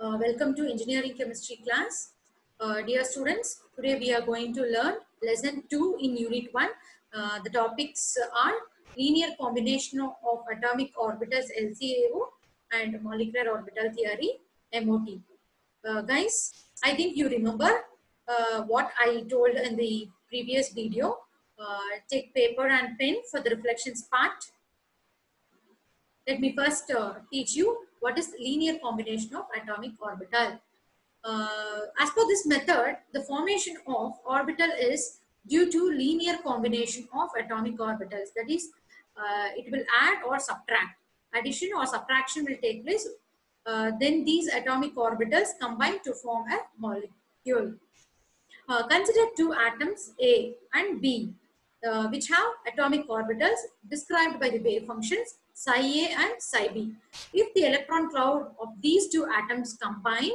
Welcome to engineering chemistry class. Dear students, today we are going to learn lesson 2 in unit 1. The topics are linear combination of atomic orbitals LCAO and molecular orbital theory MOT. Guys, I think you remember what I told in the previous video. Take paper and pen for the reflections part. Let me first teach you what is linear combination of atomic orbital. As per this method, the formation of orbital is due to linear combination of atomic orbitals. That is, it will add or subtract. Addition or subtraction will take place. Then these atomic orbitals combine to form a molecule. Consider two atoms A and B, which have atomic orbitals described by the wave functions psi A and psi B. If the electron cloud of these two atoms combine,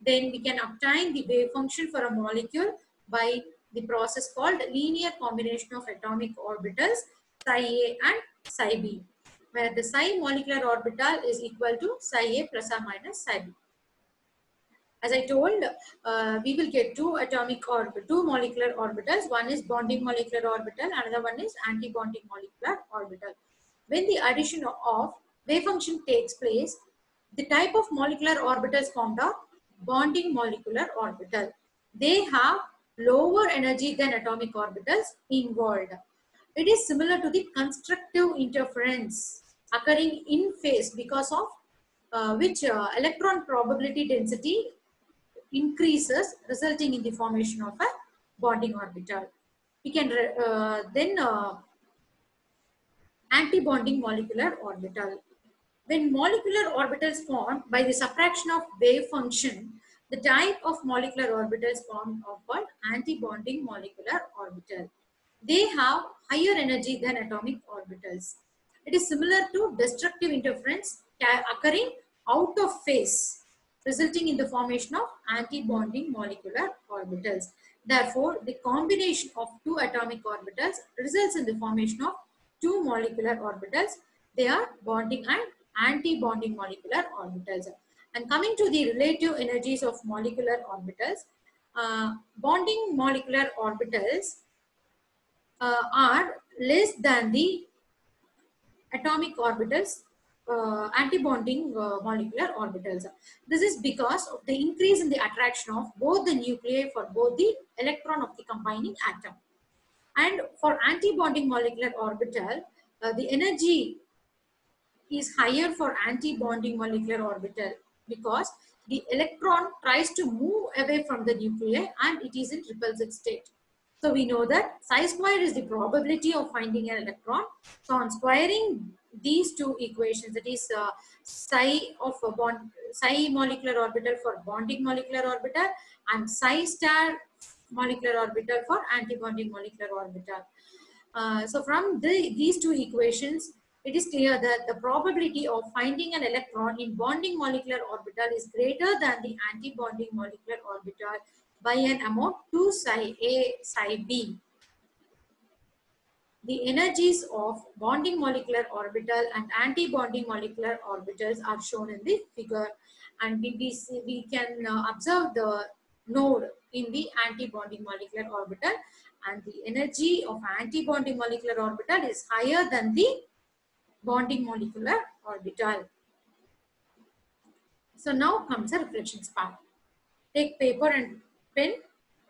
then we can obtain the wave function for a molecule by the process called linear combination of atomic orbitals psi A and psi B, where the psi molecular orbital is equal to psi A plus or minus psi B. As I told, we will get two molecular orbitals. One is bonding molecular orbital, another one is anti-bonding molecular orbital. When the addition of wave function takes place, the type of molecular orbitals formed are bonding molecular orbital. They have lower energy than atomic orbitals involved. It is similar to the constructive interference occurring in phase, because of which electron probability density increases, resulting in the formation of a bonding orbital. We can then anti-bonding molecular orbital. When molecular orbitals form by the subtraction of wave function, the type of molecular orbitals formed are called anti-bonding molecular orbital. They have higher energy than atomic orbitals. It is similar to destructive interference occurring out of phase, resulting in the formation of anti-bonding molecular orbitals. Therefore, the combination of two atomic orbitals results in the formation of two molecular orbitals. They are bonding and anti-bonding molecular orbitals. And coming to the relative energies of molecular orbitals, bonding molecular orbitals are less than the atomic orbitals, anti-bonding molecular orbitals. This is because of the increase in the attraction of both the nuclei for both the electron of the combining atom. And for anti-bonding molecular orbital, the energy is higher for anti-bonding molecular orbital, because the electron tries to move away from the nuclei and it is in repulsive state. So we know that psi square is the probability of finding an electron. So on squaring these two equations, that is psi of a bond, psi molecular orbital for bonding molecular orbital and psi star molecular orbital for anti-bonding molecular orbital. So from these two equations, it is clear that the probability of finding an electron in bonding molecular orbital is greater than the anti-bonding molecular orbital by an amount 2 psi A psi B. The energies of bonding molecular orbital and anti-bonding molecular orbitals are shown in the figure, and we can observe the node in the anti-bonding molecular orbital, and the energy of anti-bonding molecular orbital is higher than the bonding molecular orbital. So now comes the reflections part. Take paper and pen.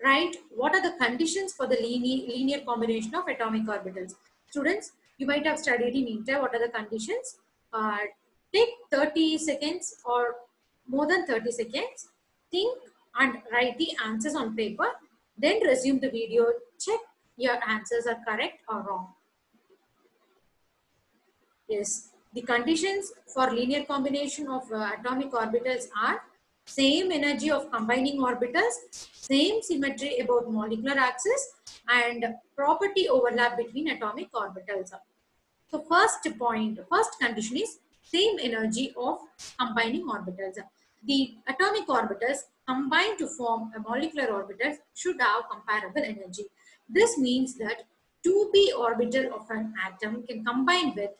Write what are the conditions for the linear combination of atomic orbitals. Students, you might have studied in Inter what are the conditions. Take 30 seconds or more than 30 seconds. Think and write the answers on paper. Then resume the video. Check your answers are correct or wrong. Yes, the conditions for linear combination of atomic orbitals are same energy of combining orbitals, same symmetry about molecular axis, and property overlap between atomic orbitals. So first condition is same energy of combining orbitals. The atomic orbitals combine to form a molecular orbital should have comparable energy. This means that 2p orbital of an atom can combine with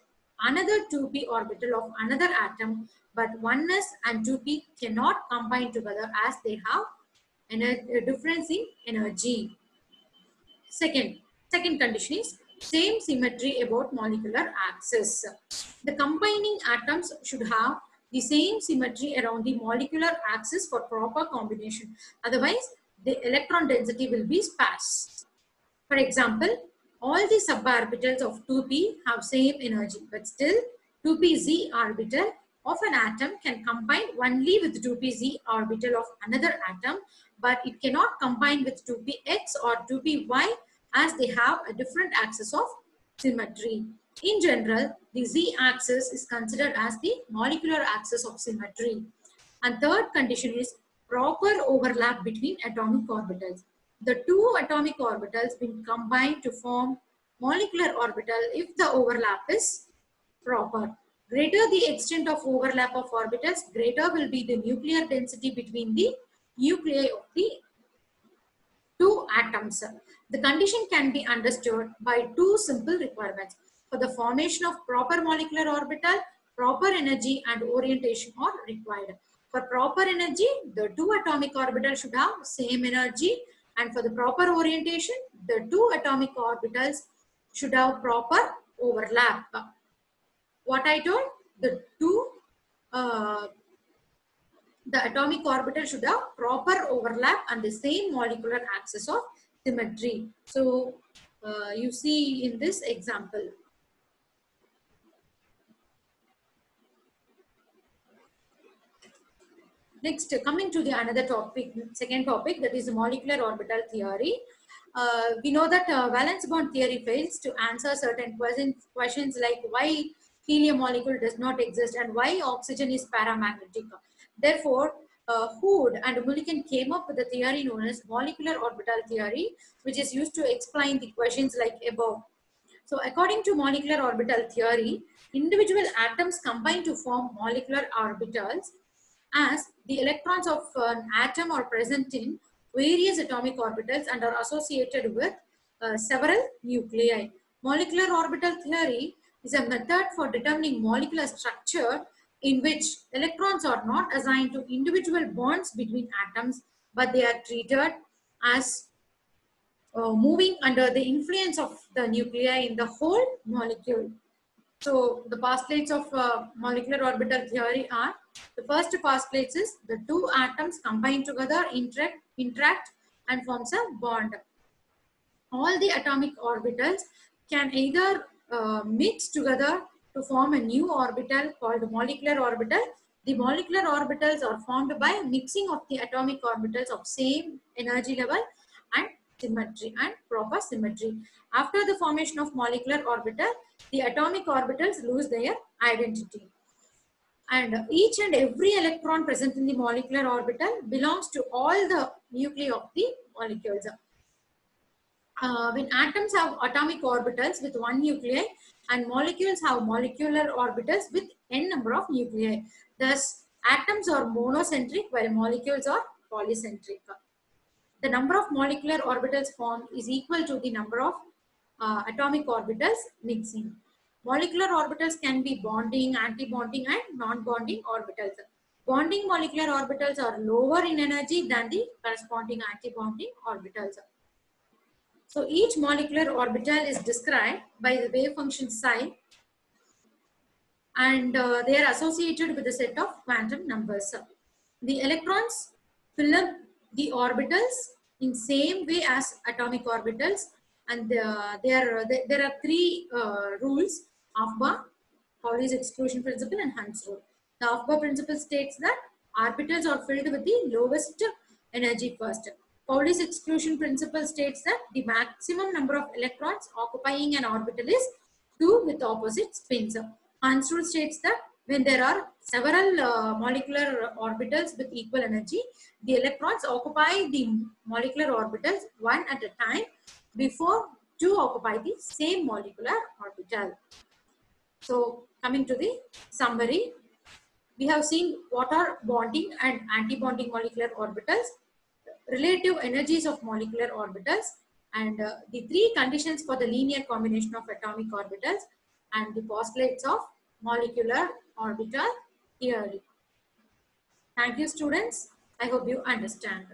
another 2p orbital of another atom, but 1s and 2p cannot combine together as they have a difference in energy. Second condition is same symmetry about molecular axis. The combining atoms should have the same symmetry around the molecular axis for proper combination. Otherwise, the electron density will be sparse. For example, all the suborbitals of 2p have same energy, but still 2pz orbital of an atom can combine only with 2pz orbital of another atom, but it cannot combine with 2px or 2py as they have a different axis of symmetry. In general, the z-axis is considered as the molecular axis of symmetry. And third condition is proper overlap between atomic orbitals. The two atomic orbitals being combined to form molecular orbital if the overlap is proper. Greater the extent of overlap of orbitals, greater will be the nuclear density between the nuclei of the two atoms. The condition can be understood by two simple requirements. For the formation of proper molecular orbital, proper energy and orientation are required. For proper energy, the two atomic orbitals should have same energy, and for the proper orientation, the two atomic orbitals should have proper overlap. What I told, the atomic orbital should have proper overlap and the same molecular axis of symmetry. So you see in this example. Next, coming to the another topic, second topic, that is molecular orbital theory. We know that valence bond theory fails to answer certain questions like why helium molecule does not exist and why oxygen is paramagnetic. Therefore, Hood and Mulliken came up with a theory known as molecular orbital theory, which is used to explain the questions like above. So according to molecular orbital theory, individual atoms combine to form molecular orbitals as the electrons of an atom are present in various atomic orbitals and are associated with several nuclei. Molecular orbital theory is a method for determining molecular structure in which electrons are not assigned to individual bonds between atoms, but they are treated as moving under the influence of the nuclei in the whole molecule. So the postulates of molecular orbital theory are, the first postulate is the two atoms combine together, interact and forms a bond. All the atomic orbitals can either mix together to form a new orbital called molecular orbital. The molecular orbitals are formed by mixing of the atomic orbitals of same energy level and symmetry and proper symmetry. After the formation of molecular orbital, the atomic orbitals lose their identity. And each and every electron present in the molecular orbital belongs to all the nuclei of the molecules. When atoms have atomic orbitals with one nuclei and molecules have molecular orbitals with n number of nuclei. Thus, atoms are monocentric while molecules are polycentric. The number of molecular orbitals formed is equal to the number of atomic orbitals mixing. Molecular orbitals can be bonding, anti-bonding and non-bonding orbitals. Bonding molecular orbitals are lower in energy than the corresponding anti-bonding orbitals. So each molecular orbital is described by the wave function psi, and they are associated with a set of quantum numbers. The electrons fill up the orbitals in same way as atomic orbitals, and there are three rules: Aufbau, Pauli's exclusion principle, and Hund's rule. The Aufbau principle states that orbitals are filled with the lowest energy first. Pauli's exclusion principle states that the maximum number of electrons occupying an orbital is 2 with opposite spins. Hund's rule states that when there are several molecular orbitals with equal energy, the electrons occupy the molecular orbitals one at a time before two occupy the same molecular orbital. So coming to the summary, we have seen what are bonding and anti-bonding molecular orbitals, relative energies of molecular orbitals, and the three conditions for the linear combination of atomic orbitals, and the postulates of molecular orbital theory. Thank you, students. I hope you understand.